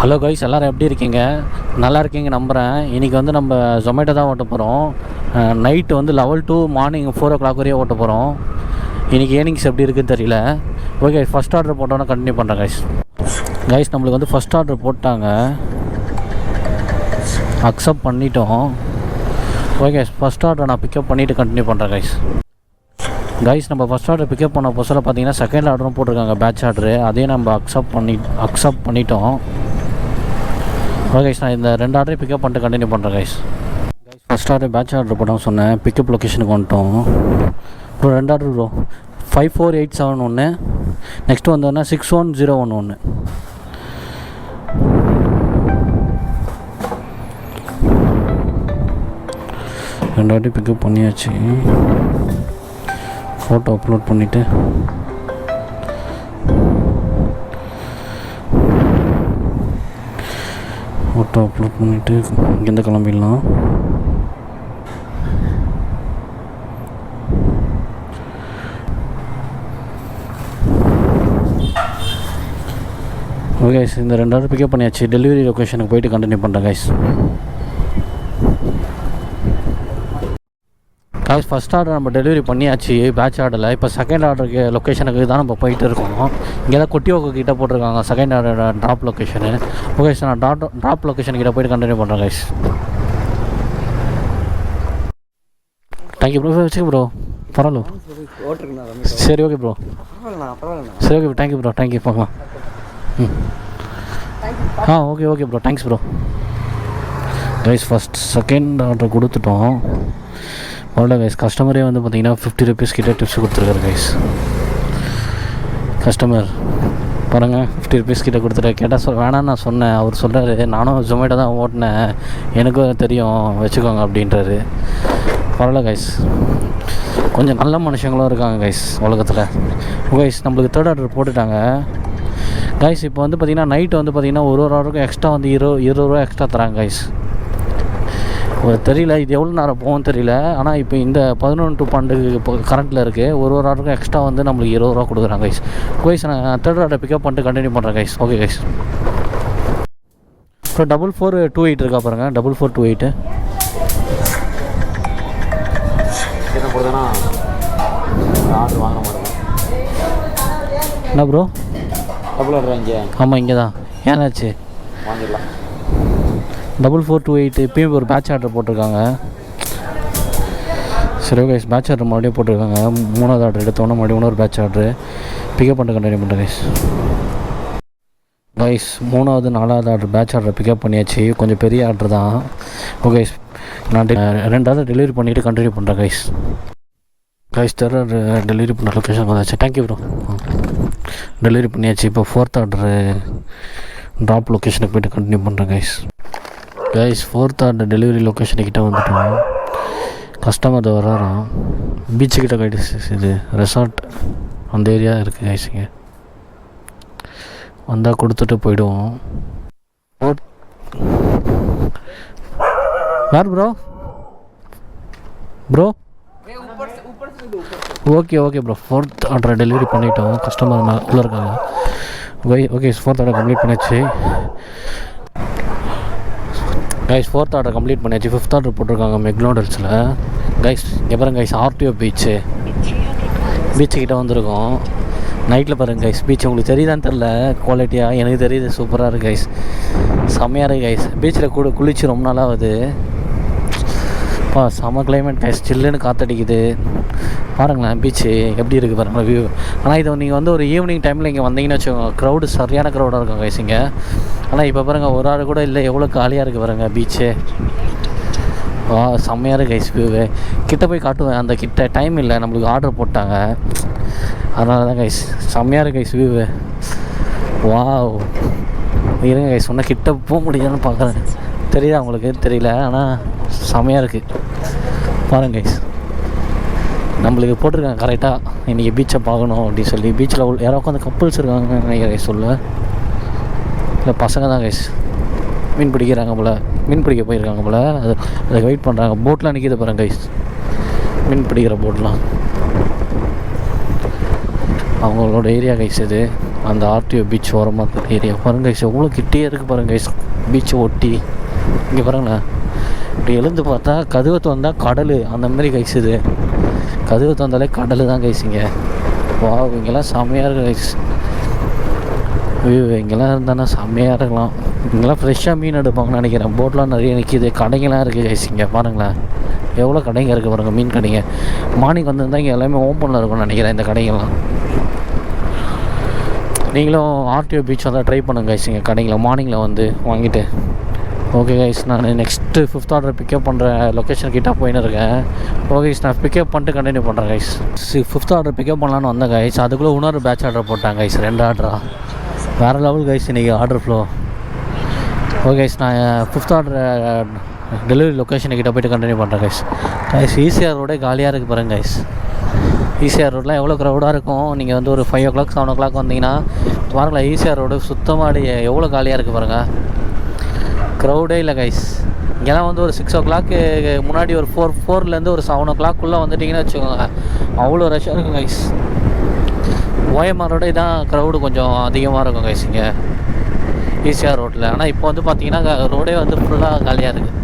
Hello guys, எல்லோரும் எப்படி இருக்கீங்க? நல்லா இருக்கீங்க நம்புகிறேன். இன்றைக்கி வந்து நம்ம ஜொமேட்டோ தான் ஓட்ட போகிறோம். நைட்டு வந்து 11 to மார்னிங் 4 o'clock வரையும் ஓட்ட போகிறோம். இன்றைக்கி ஏர்னிங்ஸ் எப்படி இருக்குதுன்னு தெரியல. ஓகே, ஃபஸ்ட் ஆர்டர் போட்டோன்னா கண்டினியூ பண்ணுறேன் கைஸ். நம்மளுக்கு வந்து ஃபஸ்ட் ஆர்டர் போட்டாங்க, அக்செப்ட் பண்ணிட்டோம். ஓகே, ஃபஸ்ட் ஆர்டர் நான் பிக்கப் பண்ணிவிட்டு கண்டினியூ பண்ணுறேன் கைஸ். நம்ம ஃபஸ்ட் ஆர்டர் பிக்கப் பண்ண புதுசில் பார்த்தீங்கன்னா செகண்ட் ஆர்டரும் போட்டிருக்காங்க, பேட்ச் ஆர்டரு. அதையும் நம்ம அக்செப்ட் பண்ணிட்டோம். ஓகே, நான் இந்த 2 ஆர்டரையும் பிக்கப் பண்ணிட்டு கண்டினியூ பண்ணுறேன் guys. First order batch order போட்டோம் சொன்னேன், பிக்கப் லொக்கேஷனுக்கு வந்துட்டோம். அப்புறம் 2 ஆர்டர் ப்ரோ, 5487 ஒன்று, நெக்ஸ்ட்டு வந்தோன்னா 61011 ஒன்று. ரெண்டு வாட்டி பிக்கப் பண்ணியாச்சு. ஃபோட்டோ அப்லோட் பண்ணிவிட்டு இங்கேருந்து கிளம்பிடலாம். ஓகே, இந்த 2 ஆர்டர் பிக்கப் பண்ணியாச்சு. டெலிவரி லொக்கேஷனுக்கு போயிட்டு கண்டினியூ பண்ணுறேன் கைஸ். ஃபஸ்ட் ஆர்டர் நம்ம டெலிவரி பண்ணியாச்சு பேட்ச் ஆர்டரில். இப்போ செகண்ட் ஆர்டருக்கு லொக்கேஷனுக்கு தான் நம்ம போயிட்டு இருக்கோம். இங்கே தான் கொட்டியோக்கு கிட்டே போட்டிருக்காங்க second order drop location. Okay sir, நான் ட்ராப் லொக்கேஷன் கிட்டே போயிட்டு கண்டினியூ பண்ணுறேன் கைஸ். Thank you bro. வச்சுக்க ப்ரோ, பரவாயில்ல. சரி ஓகே ப்ரோ, சரி okay bro, thank you bro, thank you. பார்க்கலாம். Okay bro, thanks bro. Guys, second order கொடுத்துட்டோம். அவ்வளோ கைஸ். கஸ்டமரே வந்து பார்த்தீங்கன்னா 50 rupees கிட்டே டிப்ஸ் கொடுத்துருக்காரு கைஸ். கஸ்டமர் பாருங்கள், 50 rupees கிட்டே கொடுத்துருக்காரு. கேட்டால் வேணான்னு நான் சொன்னேன். அவர் சொல்கிறாரு, நானும் ஜொமேட்டோ தான் ஓட்டினேன், எனக்கும் தெரியும், வச்சுக்கோங்க அப்படின்றாரு. பரவாயில்ல கைஸ், கொஞ்சம் நல்ல மனுஷங்களும் இருக்காங்க கைஸ் உலகத்தில். கைஸ், நம்மளுக்கு தேர்ட் ஆர்டர் போட்டுட்டாங்க கைஸ். இப்போ வந்து பார்த்திங்கன்னா நைட்டு வந்து பார்த்திங்கன்னா ஒரு ஆர்டருக்கும் எக்ஸ்ட்ரா வந்து 20 ரூபா எக்ஸ்ட்ரா தராங்க கைஸ். தெரியல இது எவ்வளோ நேரம் போகும் தெரியல. ஆனால் இப்போ இந்த 11 to 12 இப்போ கரண்ட்டில் இருக்குது. ஒரு ஆர்டருக்கும் எக்ஸ்ட்ரா வந்து நம்மளுக்கு 20 ரூபா கொடுக்குறாங்க கைஸ். நான் தேர்ட் ஆர்டர் பிக்கப் பண்ணிட்டு கண்டினியூ பண்ணுறேன் கைஸ். Okay guys. இப்போ 4428 இருக்கா பாருங்கள், 4428 என்ன ப்ரோ? டபுள் ஆர்டர் இங்கே? ஆமாம், இங்கே தான். ஏன்னாச்சு? வாங்கிடலாம். 4428 இப்போயும் ஒரு பேட்ச் ஆர்டர் போட்டிருக்காங்க. சரி கைஸ், பேட்ச் ஆர்டர் மறுபடியும் போட்டிருக்காங்க. 3வது ஆர்டர் எடுத்தோன்னே மறுபடியும் இன்னொரு பேட்ச் ஆர்டரு பிக்கப் பண்ணிட்டு கண்டினியூ பண்ணுறேன் கைஸ். 3வது 4வது ஆர்டர் பேட்ச் ஆர்டர் பிக்கப் பண்ணியாச்சு. கொஞ்சம் பெரிய ஆர்டர் தான். ஓகே, நான் 2 ஆர்டர் டெலிவரி பண்ணிவிட்டு கண்டினியூ பண்ணுறேன் கைஸ். தேர்ட் ஆர்டர் டெலிவரி பண்ணுற லொக்கேஷன் வந்தாச்சு. Thank you bro. டெலிவரி பண்ணியாச்சு. இப்போ 4th ஆர்டரு ட்ராப் லொக்கேஷனுக்கு போய்ட்டு கண்டினியூ பண்ணுறேன் கைஸ். 4th ஆர்டர் டெலிவரி லொக்கேஷனுக்கிட்ட வந்துட்டோம். கஸ்டமர் வராராம். பீச்சுக்கிட்ட கைஸ், இது ரெசார்ட் அந்த ஏரியா இருக்குது கைஸ். இங்கே வந்தால் கொடுத்துட்டு போயிடுவோம். யார் bro? Okay bro, 4th order delivery பண்ணிட்டோம். கஸ்டமர் உள்ளே இருக்காங்க. ஓகே, 4th ஆர்டர் கம்ப்ளீட் பண்ணியாச்சு கைஸ். 4th ஆர்டர் கம்ப்ளீட் பண்ணியாச்சு. 5th ஆர்டர் போட்டிருக்காங்க மெக்டொனால்ட்ஸில் கைஸ். இங்கே பாருங்க கைஸ், ஆர்டிஓ பீச்சுக்கிட்ட வந்திருக்கோம். நைட்டில் பாருங்கள் கைஸ், பீச் உங்களுக்கு தெரியுதான்னு தெரில, குவாலிட்டியாக எனக்கு தெரியுது. சூப்பராக இருக்குது கைஸ், செம்மையாக இருக்குது கைஸ். பீச்சில் குளிச்சு ரொம்ப நாளாக ஆகுது. செம்ம கிளைமேட் கைஸ், சில்லுன்னு காற்றடிக்குது. பாருங்களேன் பீச்சு எப்படி இருக்குது பாருங்களேன் வியூ. ஆனால் இதை நீங்கள் வந்து ஒரு ஈவினிங் டைமில் இங்கே வந்தீங்கன்னு வச்சுக்கோங்க, க்ரௌடு சரியான க்ரௌடாக இருக்கும் கைஸ் இங்கே. ஆனால் இப்போ பாருங்கள், ஒரு ஆள் கூட இல்லை, எவ்வளோ காலியாக இருக்குது பாருங்கள் பீச்சு. செம்மையாக இருக்குது கைஸ் வியூவு. கிட்ட போய் காட்டுவேன், அந்த கிட்ட டைம் இல்லை, நம்மளுக்கு ஆர்டர் போட்டாங்க, அதனால தான் கைஸ். செம்மையாக இருக்குது கைஸ் வியூவு. இருங்க கைஸ், சொன்னால் கிட்ட போக முடியாதுன்னு பார்க்குறேன். தெரியுதா உங்களுக்கு? தெரியல, ஆனால் செம்மையாக இருக்குது பாருங்க கைஸ். நம்மளுக்கு போட்டிருக்காங்க கரெக்டாக, இன்றைக்கி பீச்சை பார்க்கணும் அப்படின்னு சொல்லி. பீச்சில் யாரோ உட்காந்து கப்புள்ஸ் இருக்காங்க நினைக்கிறேன் சொல்ல, இல்லை பசங்க தான் கைஸ். மீன் பிடிக்கிறாங்க போல், மீன் பிடிக்க போயிருக்காங்க போல், அதுக்கு வெயிட் பண்ணுறாங்க. போட்லாம் நிற்கிது பாருங்க கைஸ், மீன் பிடிக்கிற போட்லாம் அவங்களோட ஏரியா கைஸ். இது அந்த ஆர்டிஓ பீச் ஓரமாக இருக்கிற ஏரியா பாருங்க கைஸ், எவ்வளோ கிட்டே இருக்குது பாருங்க கைஸ், பீச்சை ஒட்டி. இங்கே பாருங்களேன், இப்படி எழுந்து பார்த்தா கதவை திறந்தால் கடல், அந்த மாதிரி கைஸ். இது கதவை திறந்தாலே கடல் தான் கைஸ். இங்கே வா, இங்கெல்லாம் செம்மையாக இருக்குது கைஸ். இங்கெல்லாம் இருந்தானா செம்மையாக இருக்கலாம். இங்கெல்லாம் ஃப்ரெஷ்ஷாக மீன் எடுப்பாங்கன்னு நினைக்கிறேன். போட்லாம் நிறைய நிற்கிது, கடைங்கெல்லாம் இருக்குது கைஸ். இங்கே பாருங்களேன் எவ்வளோ கடைங்க இருக்குது பாருங்கள், மீன் கடைங்க. மார்னிங் வந்திருந்தால் இங்கே எல்லாமே ஓப்பனில் இருக்கும்னு நினைக்கிறேன் இந்த கடைங்கெல்லாம். நீங்களும் ஆர்டிஓ பீச் வந்தால் ட்ரை பண்ணுங்க கைஸ். இங்கே கடைங்கள மார்னிங்கில் வந்து வாங்கிட்டு. ஓகே கைஸ், நான் நெக்ஸ்ட்டு 5th ஆர்டர் பிக்கப் பண்ணுற லொக்கேஷன் கிட்டே போயின்னு இருக்கேன். ஓகே கைஸ், நான் பிக்கப் பண்ணிட்டு கண்டினியூ பண்ணுறேன் கைஸ். 5th ஆர்டர் பிக்கப் பண்ணலான்னு வந்தேன் கைஸ். அதுக்குள்ளே இன்னொரு பேட்ச் ஆர்டர் போட்டாங்க கைஸ், 2 ஆர்டரா. வேறு லெவல் கைஸ் இன்றைக்கி ஆர்டர் ஃப்ளோ. ஓகே கைஸ், நான் 5th ஆர்டர் டெலிவரி லொக்கேஷனுக்கிட்ட போய்ட்டு கண்டினியூ பண்ணுறேன் கைஸ். கைஸ் ஈசிஆர் ரோடே காலியாக இருக்குது பாருங்கள் கைஸ். ஈசிஆர் ரோடெலாம் எவ்வளோ க்ரௌடாக இருக்கும். நீங்கள் வந்து ஒரு 5 o'clock 7 o'clock வந்தீங்கன்னா பாருங்களேன், ஈசிஆர் ரோடு சுத்தமாக எவ்வளோ காலியாக இருக்குது பாருங்கள். க்ரௌடே இல்லை கைஸ். இங்கெல்லாம் வந்து ஒரு 6 o'clock முன்னாடி ஒரு 4 ஒரு 7 o'clock வந்துட்டிங்கன்னு வச்சுக்கோங்க, அவ்வளோ ரஷ்ஷாக இருக்கும் கைஸ். ஓஎம்ஆரோட இதான் க்ரௌடு கொஞ்சம் அதிகமாக இருக்கும் கைஸ் இங்கே ஈசிஆர் ரோட்டில். ஆனால் இப்போ வந்து பார்த்தீங்கன்னா ரோடே வந்து ஃபுல்லாக காலியாக இருக்குது.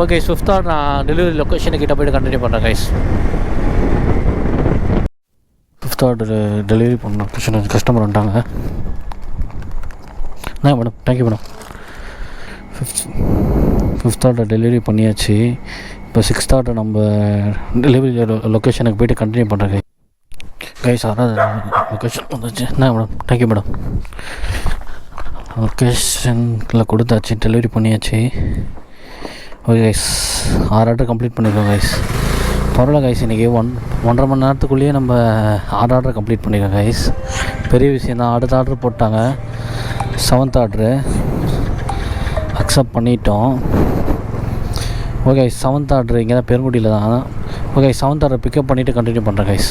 ஓகே, 5th ஆர்டர் நான் டெலிவரி லொக்கேஷனுக்கிட்ட போய்ட்டு கண்டினியூ பண்ணுறேன் கைஸ். 5th ஆர்டர் டெலிவரி பண்ண லொக்கேஷன் கஸ்டமர் வந்துட்டாங்க. Madam, thank you madam. 5th order delivery பண்ணியாச்சு. இப்போ 6th ஆர்டர் நம்ம டெலிவரி லொக்கேஷனுக்கு போய்ட்டு கண்டினியூ பண்ணுறேன் கைஸ். அதான் லொக்கேஷன் வந்துச்சு. Madam, thank you madam. லொக்கேஷனில் கொடுத்தாச்சு, டெலிவரி பண்ணியாச்சு. ஓகே கைஸ், 6 ஆர்டர் கம்ப்ளீட் பண்ணியிருக்கோம் கைஸ். பரவாயில்ல கைஸ், இன்றைக்கி 1.5 மணி நேரத்துக்குள்ளேயே நம்ம 6 ஆர்டர் கம்ப்ளீட் பண்ணியிருக்கோம் கைஸ். பெரிய விஷயம் தான். அடுத்த ஆர்டர் போட்டாங்க, 7th ஆர்டரு அக்செப்ட் பண்ணிட்டோம். ஓகே, 7th ஆர்டர் இங்கே தான் பெருங்குடியில் தான். ஓகே, 7th ஆர்டர் பிக்கப் பண்ணிவிட்டு கண்டினியூ பண்ணுறேன் கைஸ்.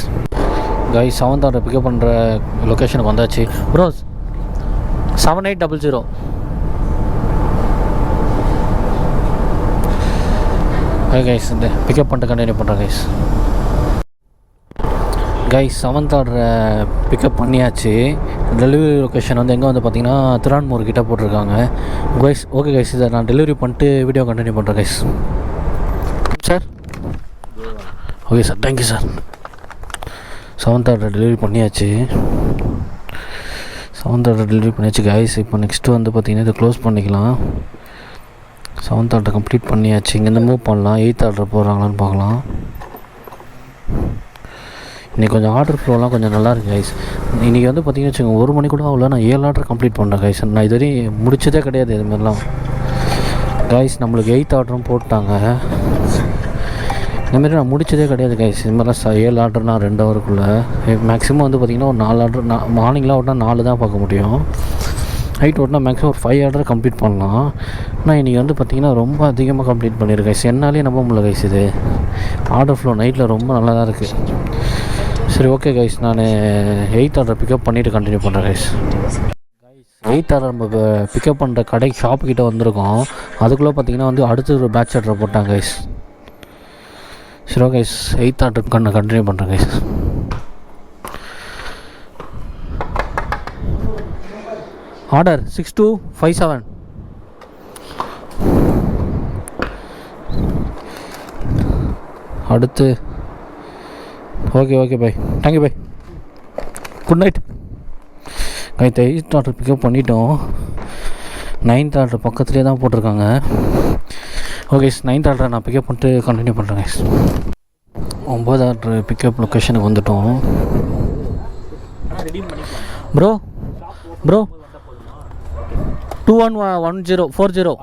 7th ஆர்டர் பிக்கப் பண்ணுற லொக்கேஷனுக்கு வந்தாச்சு. ப்ரோ 7800. ஓகே கைஸ், இந்த பிக்கப் பண்ணிட்டு கண்டினியூ பண்ணுறேன் கைஸ். 7th ஆர்டரை பிக்கப் பண்ணியாச்சு. டெலிவரி லொக்கேஷன் வந்து எங்கே வந்து பார்த்தீங்கன்னா திருவான்மூர் கிட்டே போட்டிருக்காங்க கைஸ். ஓகே கைஸ், இதை நான் டெலிவரி பண்ணிட்டு வீடியோ கண்டினியூ பண்ணுறேன் guys. Sir okay sir, thank you sir. 7th order delivery பண்ணியாச்சு. 7th ஆர்டர் டெலிவரி பண்ணியாச்சு கைஸ். இப்போ நெக்ஸ்ட்டு வந்து பார்த்திங்கன்னா இதை க்ளோஸ் பண்ணிக்கலாம். 7th ஆர்டர் கம்ப்ளீட் பண்ணியாச்சு. இங்கேருந்து மூவ் பண்ணலாம். 8th ஆர்டர் போடுறாங்களான்னு பார்க்கலாம். இன்றைக்கி கொஞ்சம் ஆர்டர் ஃப்ளோலாம் கொஞ்சம் நல்லா இருக்குது கைஸ். இன்றைக்கி வந்து பார்த்திங்கன்னு வச்சுக்கோங்க, 1 மணி கூட அவ்வளோ நான் 7 ஆர்டர் கம்ப்ளீட் பண்ணுறேன் கைஸ். நான் இதுவரையும் முடிச்சதே கிடையாது இதுமாதிரிலாம் கைஸ். நம்மளுக்கு 8th ஆர்டரும் போட்டாங்க. இந்தமாரி நான் முடிச்சதே கிடையாது கைஸ். இது மாதிரிலாம் 7 ஆர்டர்னா 2 ஹவருக்குள்ளே. மேக்ஸிமம் வந்து பார்த்திங்கன்னா ஒரு 4 ஆர்டர் மார்னிங்லாம் ஓட்டினா 4 தான் பார்க்க முடியும். நைட் ஓட்டினா மேக்ஸிமம் ஒரு 5 ஆர்டர் கம்ப்ளீட் பண்ணலாம். ஆனால் இன்றைக்கி வந்து பார்த்திங்கன்னா ரொம்ப அதிகமாக கம்ப்ளீட் பண்ணியிருக்கேன் கைஸ். என்னாலே நம்ப முடியல கைஸ். இது ஆர்டர் ஃப்ளோ நைட்டில் ரொம்ப நல்லா தான் இருக்குது. சரி ஓகே கைஸ், நான் 8th ஆர்டர் பிக்கப் பண்ணிவிட்டு கண்டினியூ பண்ணுறேன் கைஸ். 8th ஆர்டர் நம்ம பிக்கப் பண்ணுற கடை ஷாப்புக்கிட்ட வந்திருக்கோம். அதுக்குள்ளே பார்த்திங்கன்னா வந்து அடுத்து ஒரு பேட்ச் ஆர்டர் போட்டாங்க கைஸ். சரி okay guys, 8th order continue பண்ணுறேன் கைஸ். ஆர்டர் 6257. அடுத்து okay bye, thank you bye, good night. 8th order pickup பண்ணிட்டோம். 9th ஆர்டர் பக்கத்துலேயே தான் போட்டிருக்காங்க. ஓகே 9th ஆர்டர் நான் பிக்கப் பண்ணிட்டு கண்டினியூ பண்ணுறேன் கைஸ். 9th ஆர்டர் பிக்கப் லொக்கேஷனுக்கு வந்துட்டோம். Bro 211040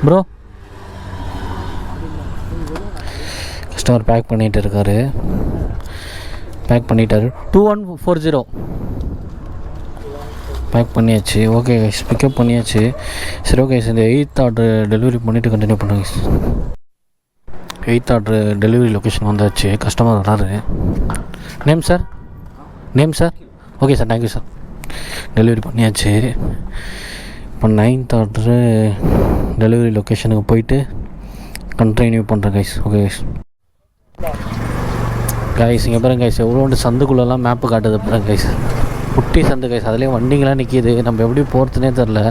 bro. கஸ்டமர் பேக் பண்ணிகிட்டு இருக்காரு. 2140 பேக் பண்ணியாச்சு. ஓகே கைஸ், பிக்கப் பண்ணியாச்சு. சரி ஓகே கைஸ், இந்த 8th ஆர்டர் டெலிவரி பண்ணிவிட்டு கண்டினியூ பண்ணுங்க guys. 8th order delivery location வந்தாச்சு. கஸ்டமர் வராரு. Name sir okay sir, thank you sir. Delivery பண்ணியாச்சு. இப்போ 9th ஆர்டரு டெலிவரி லொக்கேஷனுக்கு போயிட்டு கண்டினியூ பண்ணுறேன் கைஸ். ஓகே கைஸ் இங்கே பாருங்க கைஸ் எவ்வளோண்டு சந்துக்குள்ளெல்லாம் மேப்பு காட்டுது பாருங்க கைஸ். குட்டி சந்து கைஸ், அதுலேயே வண்டிங்களாம் நிற்கிது. நம்ம எப்படி போகிறதுனே தெரில.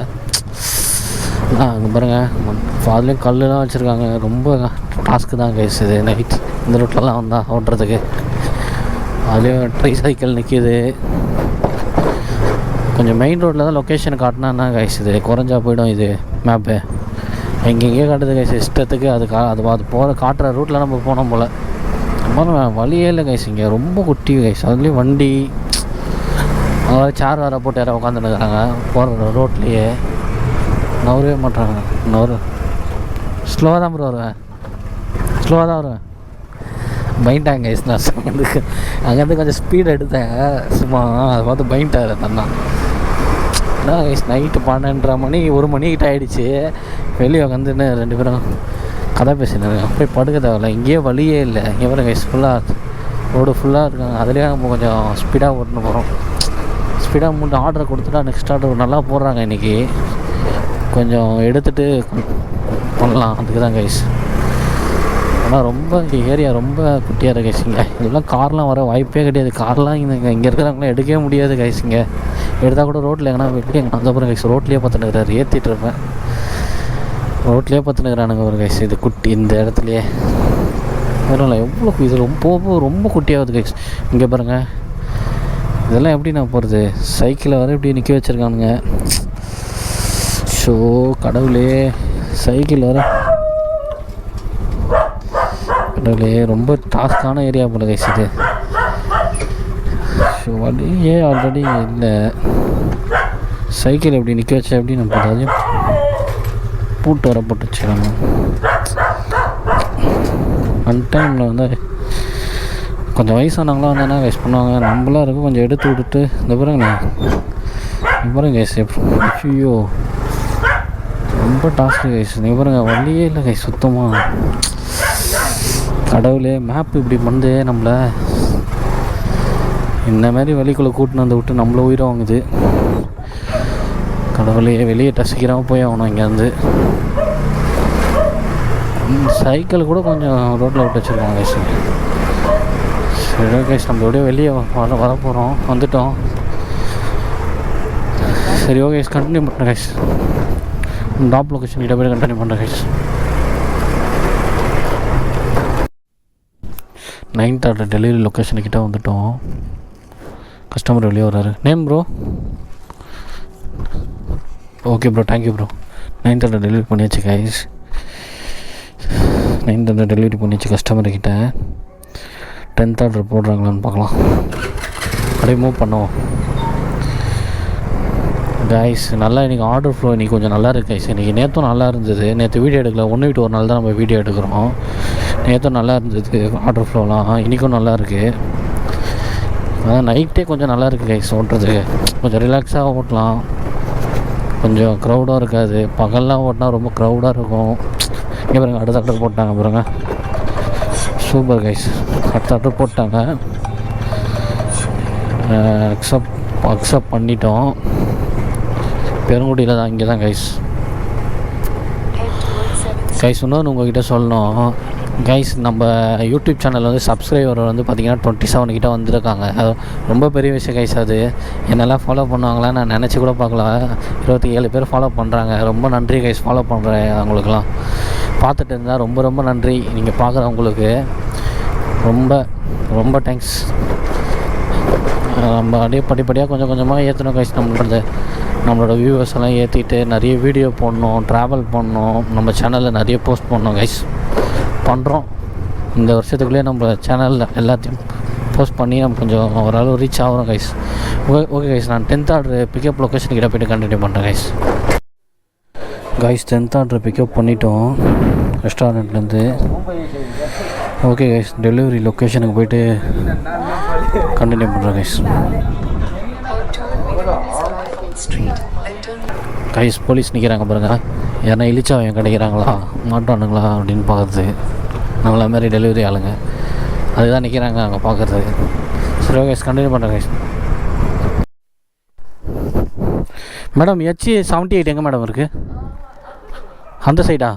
அங்கே பாருங்கள் அதுலேயும் கல்லுலாம் வச்சுருக்காங்க. ரொம்ப டாஸ்க்கு தான் கைஸ் இது நைட் இந்த ரூட்லலாம் வந்தால் ஓட்டுறதுக்கு. அதுலேயும் ட்ரை சைக்கிள் நிற்கிது. கொஞ்சம் மெயின் ரோட்டில் தான் லொக்கேஷன் காட்டினா கைஸ் இது குறைஞ்சா போயிடும் இது மேப்பு. எங்கெங்கேயோ காட்டுது கைஸ் இஷ்டத்துக்கு. அது போகிற காட்டுற ரூட்டில் நம்ம போனோம் போல். நம்ம வழியே இல்லை கைஸ். இங்கே ரொம்ப குட்டி கைஸ். அதுலேயும் வண்டி அதாவது சேர் வேறு போட்டு யாராவது உட்காந்துருக்குறாங்க போகிற ரோட்லேயே. நவரவே மாட்டாங்க. ஸ்லோவாக தான் ப்ரோ வருவேன். ஸ்லோவாக தான் வருவேன். பயன்ட்டாங்க கைஸ். நான் அங்கேருந்து கொஞ்சம் ஸ்பீடு எடுத்தேன் சும்மா. அதை பார்த்து பயன்ட்டார் தண்ணா. அதான் கைஸ் நைட்டு 12:30 மணி 1 மணிக்கிட்ட ஆகிடுச்சு. வெளியே உட்காந்துன்னு 2 பேரும் கதை பேசினாங்க. போய் படுக்க தேவையில்ல. இங்கேயே வழியே இல்லை. இங்கே பாருங்க கைஸ் ஃபுல்லாக ரோடு ஃபுல்லாக இருக்காங்க. அதுலேயே நம்ம கொஞ்சம் ஸ்பீடாக ஓட்டுன்னு போகிறோம். ஸ்பீடாக மூணு ஆர்டர் கொடுத்துட்டா நெக்ஸ்ட் ஆர்டர் நல்லா போடுறாங்க இன்றைக்கி. கொஞ்சம் எடுத்துகிட்டு பண்ணலாம். அதுக்கு தான் கைஸ். ஆனால் ரொம்ப ஏரியா ரொம்ப குட்டியாக இருக்குது கைஸ். இங்கே இதெல்லாம் கார்லாம் வர வாய்ப்பே கிடையாது. கார்லாம் இங்கே இருக்கிறவங்களாம் எடுக்கவே முடியாது கைஸ். இங்கே எடுத்தால் கூட ரோட்டில் எங்கன்னா வெளியே அதுக்கப்புறம் கைஸ் ரோட்லேயே பார்த்துனுக்குறாரு. ஏற்றிட்டு இருப்பேன் ரோட்லேயே பார்த்துனுக்குறானுங்க ஒரு கைஸ். இது குட்டி இந்த இடத்துலையே வரல. எவ்வளோ இது ரொம்ப குட்டியாகுது கைஸ். இங்கே பாருங்கள் இதெல்லாம் எப்படி நான் போகிறது. சைக்கிளை வர இப்படி நிற்க வச்சுருக்கானுங்க. ஷோ கடவுளே. சைக்கிள் வர கடவுளே. ரொம்ப டாஸ்கான ஏரியா போல கைஸ் இது. ஸோ வழியே ஆல்ரெடி இல்லை. சைக்கிள் எப்படி நிற்க வச்சா எப்படி நம்ம அதையும் பூட்டு வர போட்டு வச்சுக்காங்க. அன் டைமில் வந்து கொஞ்சம் வயசானவங்களாம் வந்தாங்கன்னா கைஸ் பண்ணுவாங்க. நம்மளாம் இருக்கும் கொஞ்சம் எடுத்து விட்டுட்டு இந்த பாருங்கண்ணே பாருங்க கைஸ். ஐயோ ரொம்ப டாஸ்க்கு கைஸ். நீ பாருங்க வழியே இல்லை கைஸ் சுத்தமாக. கடவுளே மேப் இப்படி வந்து நம்மளை இந்த மாதிரி வழிக்குள்ளே கூட்டின்னு வந்து விட்டு நம்மள உயிரை வாங்குது. கடவுளே வெளியே சீக்கிரமாக போய் ஆகணும் இங்கேருந்து. சைக்கிள் கூட கொஞ்சம் ரோட்டில் விட்டு வச்சுருக்காங்க கைஸ். சரி கைஸ் நம்ம எப்படியோ வெளியே வர போகிறோம். வந்துட்டோம். சரி ஓகே கைஸ் கண்டினியூ பண்ணுறேன் கைஸ். டாப் லொக்கேஷன் கிட்ட போய் கண்டினியூ பண்ணுறேன் கைஸ். 9th ஆர்டர் டெலிவரி லொக்கேஷனுக்கிட்ட வந்துட்டோம். கஸ்டமர் வெளியே வர்றாரு. Name bro? Okay bro thank you bro. 9th order delivery பண்ணியாச்சு கைஸ். 9th ஆர்டர் டெலிவரி பண்ணியாச்சு கஸ்டமர்கிட்ட. 10th ஆர்டர் போடுறாங்களான்னு பார்க்கலாம். அப்படியே மூவ் பண்ணுவோம் கைஸ். நல்லா இன்றைக்கி ஆர்டர் ஃப்ளோ இன்றைக்கி கொஞ்சம் நல்லா இருக்குது கைஸ். இன்றைக்கி நேற்றும் நல்லா இருந்தது. நேற்று வீடியோ எடுக்கல. 1 விட்டு 1 நாள் தான் நம்ம வீடியோ எடுக்கிறோம். நேற்றும் நல்லா இருந்தது ஆர்டர் ஃப்ளோலாம். இன்றைக்கும் நல்லா இருக்குது. அதான் நைட்டே கொஞ்சம் நல்லா இருக்குது கைஸ். ஓட்டுறதுக்கு கொஞ்சம் ரிலாக்ஸாக ஓட்டலாம். கொஞ்சம் க்ரௌடாக இருக்காது. பகல்லாம் ஓட்டினா ரொம்ப க்ரௌடாக இருக்கும். இங்கே பாருங்க அடுத்த ஆர்டர் போட்டாங்க பாருங்க. Super guys. அடுத்த ஆர்டர் போட்டாங்க. அக்செப்ட் பண்ணிட்டோம். பெருங்குடியில் தான் இங்கே தான் கைஸ். இன்னொன்று உங்கள்கிட்ட சொல்லணும் கைஸ். நம்ம யூடியூப் சேனல் வந்து சப்ஸ்கிரைபர் வந்து பார்த்திங்கன்னா 27 கிட்ட வந்திருக்காங்க. அது ரொம்ப பெரிய விஷயம் கைஸ். அது என்னெல்லாம் ஃபாலோ பண்ணுவாங்களா நான் நினச்சி கூட பார்க்கல. 27 பேர் ஃபாலோ பண்ணுறாங்க. ரொம்ப நன்றி கைஸ். ஃபாலோ பண்ணுறேன் அவங்களுக்குலாம். பார்த்துட்டு இருந்தால் ரொம்ப நன்றி. நீங்கள் பார்க்குறவங்களுக்கு ரொம்ப தேங்க்ஸ். நம்ம அப்படியே படிப்படியாக கொஞ்சம் கொஞ்சமாக ஏற்றணும் கைஸ். நம்மளோட வியூவர்ஸ் எல்லாம் ஏற்றிட்டு நிறைய வீடியோ போடணும், ட்ராவல் பண்ணணும், நம்ம சேனலில் நிறைய போஸ்ட் பண்ணணும் கைஸ். பண்ணுறோம். இந்த வருஷத்துக்குள்ளேயே நம்ம சேனலில் எல்லாத்தையும் போஸ்ட் பண்ணி நம்ம கொஞ்சம் ஓரளவு ரீச் ஆகிறோம் கைஸ். Okay guys. நான் 10th ஆர்டர் பிக்கப் லொக்கேஷன் கிட்ட போய்ட்டு கண்டினியூ பண்ணுறேன் கைஸ். 10th ஆர்டர் பிக்கப் பண்ணிட்டோம் ரெஸ்டாரண்ட்லேருந்து. ஓகே கைஸ் டெலிவரி லொக்கேஷனுக்கு போய்ட்டு கண்டினியூ பண்ணுறேன் கைஸ். போலீஸ் நிற்கிறாங்க பாருங்கள். ஏன்னா இழிச்சாவையும் கிடைக்கிறாங்களா மாட்டானுங்களா அப்படின்னு பார்க்குறது. நம்மள மாதிரி டெலிவரி ஆளுங்க அதுதான் நிற்கிறாங்க அங்கே பார்க்குறது. சரி ஓகே கண்டினியூ பண்ணுறேன் கைஸ். மேடம் H78 எங்கே மேடம் இருக்குது? அந்த சைடா?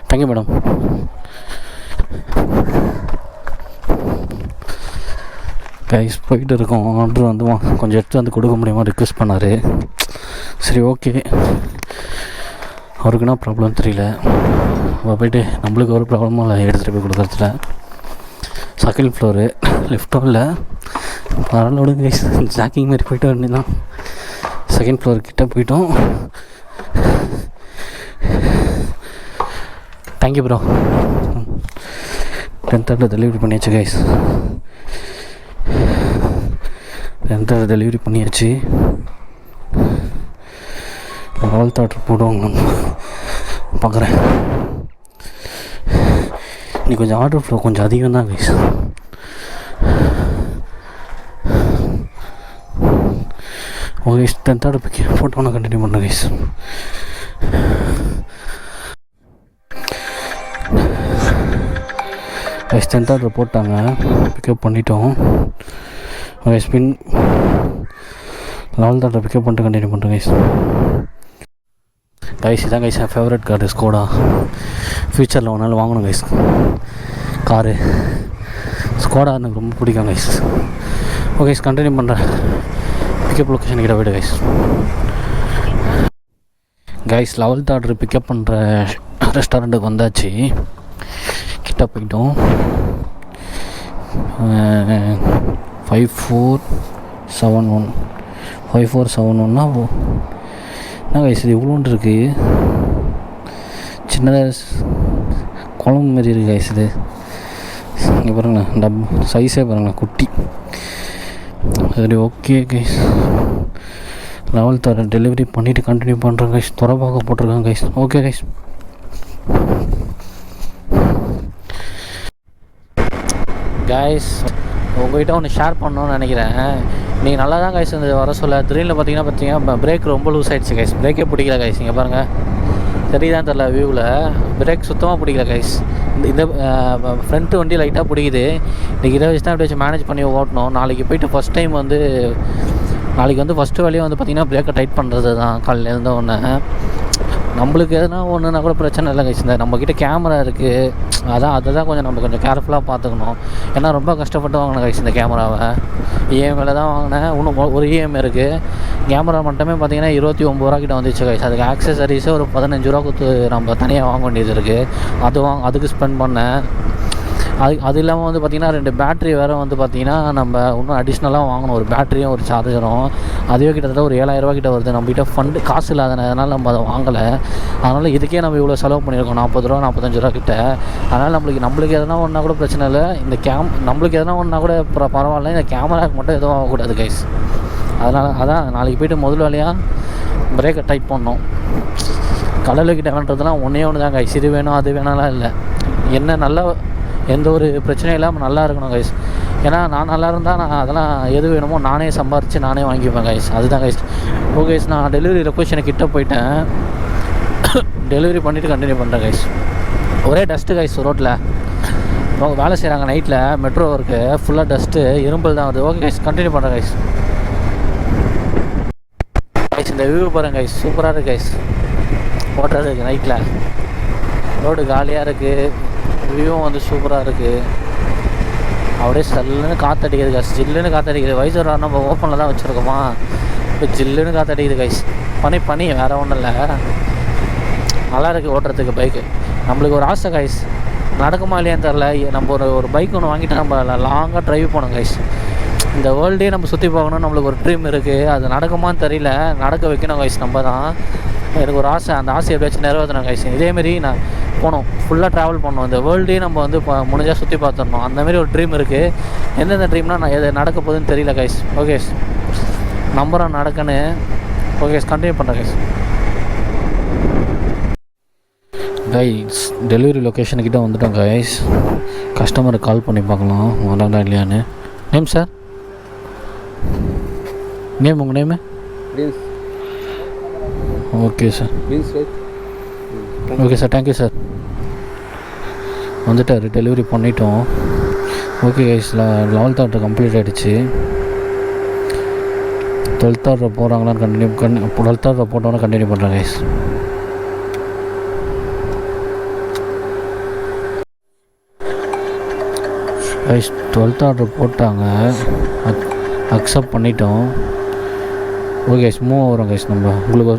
Thank you madam. கைஸ் போயிட்டு இருக்கோம். ஆர்டர் வந்து கொஞ்சம் எடுத்து வந்து கொடுக்க முடியுமா ரிக்வெஸ்ட் பண்ணார். சரி ஓகே, அவருக்கு என்ன ப்ராப்ளம் தெரியல. அப்போ போய்ட்டு நம்மளுக்கு ஒரு ப்ராப்ளமும் இல்லை எடுத்துகிட்டு போய் கொடுக்குறதுல. செகண்ட் ஃப்ளோரு, லிஃப்ட்டும் இல்லை, பரவாயில்ல விடுங்க கைஸ், ஜாக்கிங் மாதிரி போய்ட்டு வேண்டியதான். செகண்ட் ஃப்ளோர் கிட்டே போயிட்டோம். Thank you bro. 10:30 டெலிவரி பண்ணியாச்சு கைஸ். 10:30 டெலிவரி பண்ணியாச்சு. ஆல் ஆர்டர் போடுவாங்க பார்க்குறேன். இன்னைக்கு கொஞ்சம் ஆர்டர் ஃப்ளோ கொஞ்சம் அதிகம் தான் கைஸ். ஓகே, 10:30 ஃபோட்டோ நான் கண்டினியூ பண்ணுறேன் கைஸ். கைஸ் 10:30 போட்டாங்க, பிக்கப் பண்ணிட்டோம். கைஸ் பின் 11:30 பிக்கப் பண்ணிட்டு கண்டினியூ பண்ணுறேன் கைஸ். கைஸ் இதான் கைஸ் என் ஃபேவரட் காரு ஸ்கோடா. ஃப்யூச்சரில் ஒரு நாள் வாங்கணும் கைஸ் காரு. ஸ்கோடா எனக்கு ரொம்ப பிடிக்கும் கைஸ். ஓகே கைஸ் கண்டினியூ பண்ணுறேன். பிக்கப் லொக்கேஷன் கிட்ட போய்ட்டு guys. Guys 11th order pickup பண்ணுற ரெஸ்டாரண்ட்டுக்கு வந்தாச்சு. கிட்ட போயிட்டோம். 5471 5471னா என்ன கைஸ் இது இவ்வளோண்டு இருக்குது. சின்னதாக குழம்பு மாரி இருக்குது கைஸ் இது. இங்கே பாருங்களேன், சைஸே பாருங்களேன், குட்டி. சரி okay guys, 11th order delivery பண்ணிவிட்டு கண்டினியூ பண்ணுறேன் கைஸ். துறப்பாக போட்டிருக்காங்க கைஸ். Okay guys. கைஸ் உங்கள்கிட்ட ஒன்று ஷேர் பண்ணணும்னு நினைக்கிறேன். நீங்கள் நல்லா தான் கைஸ் வந்து வர சொல்ல திடீர்னு பார்த்தீங்கன்னா பிரேக் ரொம்ப லூஸ் ஆகிடுச்சு கைஸ். பிரேக்கே பிடிக்கல கைஸ். இங்கே பாருங்கள், தெரியுதான் தெரில வியூவில், பிரேக் சுத்தமாக பிடிக்கல கைஸ். இந்த ஃப்ரண்ட்டு வண்டி லைட்டாக பிடிக்குது. இன்றைக்கி இதை வச்சு தான் இப்படி வச்சு மேனேஜ் பண்ணி ஓட்டணும். நாளைக்கு போய்ட்டு ஃபஸ்ட் டைம் வந்து நாளைக்கு வந்து ஃபஸ்ட்டு வேலையும் வந்து பார்த்திங்கன்னா பிரேக்கை டைட் பண்ணுறது தான். காலையில் இருந்த ஒன்று நம்மளுக்கு எதுனா ஒன்றுனா கூட பிரச்சனை இல்லை கைஸ். இந்த நம்மக்கிட்ட கேமரா இருக்குது, அதை தான் கொஞ்சம் நம்ம கொஞ்சம் கேர்ஃபுல்லாக பார்த்துக்கணும். ஏன்னா ரொம்ப கஷ்டப்பட்டு வாங்கினேன் கைஸ் இந்த கேமராவை. இஎம்ஐயில் தான் வாங்கினேன். இன்னும் ஒரு இஎம்ஐ இருக்குது. கேமரா மட்டுமே பார்த்திங்கன்னா 29 ரூபா கிட்ட வந்துச்சு கைஸ். அதுக்கு ஆக்சசரிஸே ஒரு 15 ரூபா கொடுத்து நம்ம தனியாக வாங்க வேண்டியது இருக்குது. அதுக்கு ஸ்பெண்ட் பண்ணேன். அது இல்லாமல் வந்து பார்த்திங்கன்னா 2 பேட்ரி வேறு வந்து பார்த்திங்கன்னா நம்ம இன்னும் அடிஷ்னலாக வாங்கணும். ஒரு பேட்டரியும் ஒரு சார்ஜரும். அதுவே கிட்டத்தட்ட ஒரு 7000 ரூபா கிட்ட வருது. நம்மகிட்ட ஃபண்டு காசு இல்லாதனால நம்ம அதை வாங்கலை. அதனால் இதுக்கே நம்ம இவ்வளோ செலவு பண்ணியிருக்கோம், 40 ரூபா 45 ரூபா கிட்ட. அதனால் நம்மளுக்கு எதனா ஒன்றா கூட பிரச்சனை இல்லை. இந்த நம்மளுக்கு எதனா ஒன்றா கூட பரவாயில்ல. இந்த கேமராவுக்கு மட்டும் எதுவும் ஆகக்கூடாது கைஸ். அதான் நாளைக்கு போய்ட்டு முதல் வேலையாக பிரேக்கை டைட் பண்ணோம். கடலுக்கிட்ட வேண்டதுலாம் ஒன்றே ஒன்று தான் கைஸ். இது வேணும் அது வேணாலாம் இல்லை. என்ன நல்லா எந்த ஒரு பிரச்சனையும் இல்லாமல் நல்லா இருக்கணும் கைஸ். ஏன்னா நான் நல்லா இருந்தால் நான் அதெல்லாம் எது வேணுமோ நானே சம்பாரித்து நானே வாங்கிப்பேன் கைஸ். அதுதான் கைஸ். ஓகே கைஸ், நான் டெலிவரி லொக்கேஷனுக்கு கிட்டே போயிட்டேன். டெலிவரி பண்ணிவிட்டு கண்டினியூ பண்ணுறேன் கைஸ். ஒரே டஸ்ட்டு கைஸ் ரோட்டில். அவங்க வேலை செய்கிறாங்க நைட்டில், மெட்ரோ ஒர்க்கு, ஃபுல்லாக டஸ்ட்டு, இரும்பல் தான் வருது. ஓகே கைஸ் கண்டினியூ பண்ணுறேன் கைஸ். கைஸ் இந்த வியூ பாருங்க கைஸ், சூப்பராக இருக்குது கைஸ். ஓட்டுறது இருக்குது நைட்டில், ரோடு காலியாக இருக்குது, வியூவும் வந்து சூப்பராக இருக்குது. அப்படியே சல்லுன்னு காற்றடிக்குது கைஸ், ஜில்லுன்னு காற்றடிக்குது. வைசர் நம்ம ஓப்பனில் தான் வச்சுருக்கோமா, இப்போ ஜில்லுன்னு காற்றடிக்குது கைஸ். பனி வேறு ஒன்றும் இல்லை, நல்லா இருக்குது ஓட்டுறதுக்கு பைக்கு. நம்மளுக்கு ஒரு ஆசை கைஸ், நடக்குமா இல்லையான்னு தெரில. நம்ம ஒரு பைக் ஒன்று வாங்கிட்டு நம்ம லாங்காக ட்ரைவ் போனோம் கைஸ். இந்த வேர்ல்டே நம்ம சுற்றி பார்க்கணும்னு நம்மளுக்கு ஒரு ட்ரீம் இருக்குது. அது நடக்குமான்னு தெரியல, நடக்க வைக்கணும் கைஸ். நம்ம தான் எனக்கு ஒரு ஆசை, அந்த ஆசையை எப்படியாச்சும் நிறைவேற்றணும் கைஸ். இதேமாரி நான் போனோம், ஃபுல்லாக ட்ராவல் பண்ணோம், இந்த வேர்ல்டே நம்ம வந்து முடிஞ்சால் சுற்றி பார்த்துடணும். அந்தமாரி ஒரு ட்ரீம் இருக்குது. எந்தெந்த ட்ரீம்னால் நான் எது நடக்க போகுதுன்னு தெரியல கைஸ். ஓகே நம்புகிறேன் நடக்குன்னு. ஓகே கண்டினியூ பண்ணுறேன் கைஸ். கைஸ் டெலிவரி லொக்கேஷனுக்கிட்ட வந்துட்டோம் கைஸ். கஸ்டமருக்கு கால் பண்ணி பார்க்கலாம் வராங்களா இல்லையான்னு. நேம் சார், நேம் உங்கள் name? Okay sir. Okay sir, thank you sir. வந்துட்டார், டெலிவரி பண்ணிட்டோம். Okay guys, 11th order complete ஆகிடுச்சு. 12th ஆர்டர் போகிறாங்களான்னு 12th ஆர்டர் போட்டோன்னு கண்டினியூ பண்ணுறேன் கைஸ். கைஸ் 12th ஆர்டர் போட்டாங்க, அக்செப்ட் பண்ணிட்டோம். ஓகே கைஸ், மூவ் ஆகிறோம் கைஸ். நம்ம உங்களுக்கு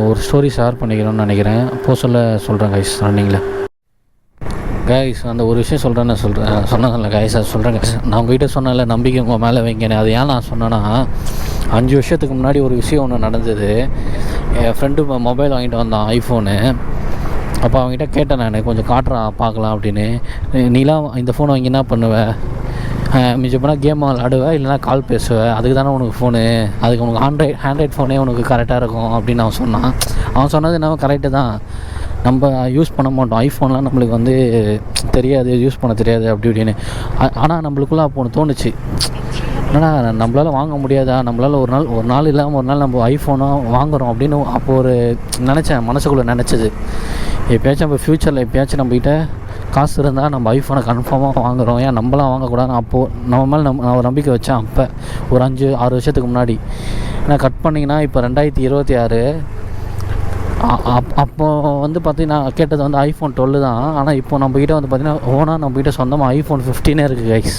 ஒரு ஸ்டோரி ஷேர் பண்ணிக்கிறோம்னு நினைக்கிறேன். சொல்கிறேன் கைஸ் ரன்னிங்கில். கைஸ் அந்த ஒரு விஷயம் சொன்னதில்ல கைஸ், அது சொல்கிறேன் கைஸ். நான் உங்ககிட்ட சொன்னேன்ல நம்பிக்கை உங்கள் மேலே வைங்கன்னு. அது ஏன் நான் சொன்னேன்னா, 5 வருஷத்துக்கு முன்னாடி ஒரு விஷயம் ஒன்று நடந்தது. என் ஃப்ரெண்டு மொபைல் வாங்கிட்டு வந்தான், ஐஃபோனு. அப்போ அவங்ககிட்ட கேட்டேன், நான் கொஞ்சம் காட்டுறான் பார்க்கலாம் அப்படின்னு. நீலாம் இந்த ஃபோன் வாங்கி என்ன பண்ணுவேன்? மிச்சம் போனால் கேம் விளாடுவேன், இல்லைனா கால் பேசுவேன், அதுக்கு தானே உனக்கு ஃபோனு, அதுக்கு உனக்கு ஆண்ட்ராய்ட் ஃபோனே உனக்கு கரெக்டாக இருக்கும் அப்படின்னு அவன் சொன்னான். அவன் சொன்னது என்ன கரெக்டு தான். நம்ம யூஸ் பண்ண மாட்டோம், ஐஃபோன்லாம் நம்மளுக்கு வந்து தெரியாது, யூஸ் பண்ண தெரியாது அப்படி இப்படின்னு. ஆனால் நம்மளுக்குள்ளே அப்போ ஒன்று தோணுச்சு, என்னன்னா நம்மளால் வாங்க முடியாதா, நம்மளால் ஒரு நாள் இல்லாமல் ஒரு நாள் நம்ம ஐஃபோனாக வாங்குகிறோம் அப்படின்னு அப்போது நினச்சேன், மனசுக்குள்ளே நினச்சது. எப்போயாச்சும் நம்ம ஃப்யூச்சரில் எப்போயாச்சும் நம்மகிட்ட காசு இருந்தால் நம்ம ஐஃபோனை கன்ஃபார்மாக வாங்குகிறோம், ஏன் நம்மளாம் வாங்கக்கூடாதுன்னு அப்போது நம்ம மேலே நான் ஒரு நம்பிக்கை வச்சேன். அப்போ ஒரு 5-6 வருஷத்துக்கு முன்னாடி. ஏன்னா கட் பண்ணிங்கன்னா இப்போ 2026. அப்போது வந்து பார்த்திங்கன்னா கேட்டது வந்து ஐஃபோன் 12 தான். ஆனால் இப்போ நம்மக்கிட்ட வந்து பார்த்திங்கன்னா ஓனாக நம்மக்கிட்ட சொந்தமாக ஐஃபோன் 15 இருக்குது கைஸ்.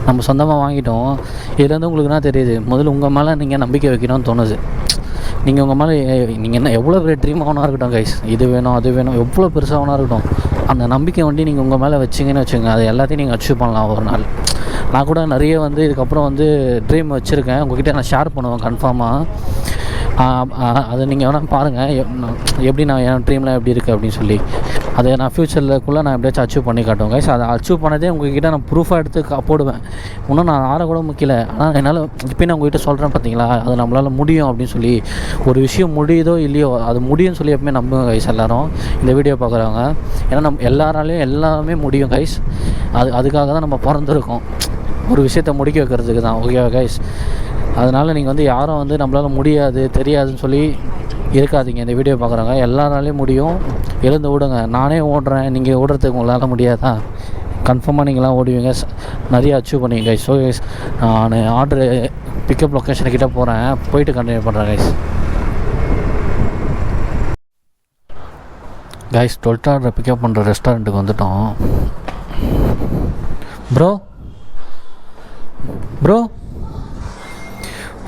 நம்ம சொந்தமாக வாங்கிட்டோம். இதுலேருந்து உங்களுக்கு என்ன தெரியுது, முதல்ல உங்கள் மேலே நீங்கள் நம்பிக்கை வைக்கணும்னு தோணுது. நீங்கள் உங்கள் மேலே நீங்கள் என்ன எவ்வளோ பெரிய ட்ரீம் ஆகணும் இருக்கட்டும் கைஸ், இது வேணும் அது வேணும், எவ்வளோ பெருசாக ஆகணும் இருக்கட்டும், அந்த நம்பிக்கை வண்டி நீங்கள் உங்கள் மேலே வச்சிங்கன்னு வச்சுங்க, அது எல்லாத்தையும் நீங்கள் அச்சீவ் பண்ணலாம் ஒரு நாள். நான் கூட நிறைய வந்து இதுக்கப்புறம் வந்து ட்ரீம் வச்சுருக்கேன், உங்கள்கிட்ட நான் ஷேர் பண்ணுவேன் கன்ஃபார்மாக. அதை நீங்கள் வேணால் பாருங்கள், எப்படி நான் என் ட்ரீம்லாம் எப்படி இருக்குது அப்படின்னு சொல்லி. அதை நான் ஃப்யூச்சரில்குள்ளே நான் எப்படியாச்சும் அச்சீவ் பண்ணி காட்டுவேன் கைஸ். அதை அச்சீவ் பண்ணதே உங்கள்கிட்ட நான் ப்ரூஃபாக எடுத்து போடுவேன். இன்னும் நான் ஆற கூட முக்கியல, ஆனால் என்னால் இப்போ நான் உங்கள்கிட்ட சொல்கிறேன் பார்த்தீங்களா, அது நம்மளால் முடியும் அப்படின்னு சொல்லி. ஒரு விஷயம் முடியுதோ இல்லையோ அது முடியும்னு சொல்லி எப்பவுமே நம்புங்க கைஸ் எல்லோரும், இந்த வீடியோ பார்க்குறவங்க. ஏன்னா நம்ம எல்லாராலையும் எல்லாமே முடியும் கைஸ். அதுக்காக தான் நம்ம பிறந்திருக்கோம், ஒரு விஷயத்தை முடிக்க வைக்கிறதுக்கு தான். ஓகேவா கைஸ்? அதனால் நீங்கள் வந்து யாரும் வந்து நம்மளால் முடியாது தெரியாதுன்னு சொல்லி இருக்காதீங்க. இந்த வீடியோ பார்க்குறாங்க எல்லாராலையும் முடியும், எழுந்து ஓடுங்க. நானே ஓடுறேன், நீங்கள் ஓடுறதுக்கு உங்களால் முடியாதா? கன்ஃபார்மாக நீங்களாம் ஓடுவீங்க, நிறைய அச்சீவ் பண்ணுவீங்க கைஸ். ஸோ கைஸ், நான் ஆர்டரு பிக்கப் லொக்கேஷன்கிட்ட போகிறேன், போயிட்டு கண்டினியூ பண்ணுறேன் guys. Guys 12th order pickup பண்ணுற ரெஸ்டாரண்ட்டுக்கு வந்துட்டோம். ப்ரோ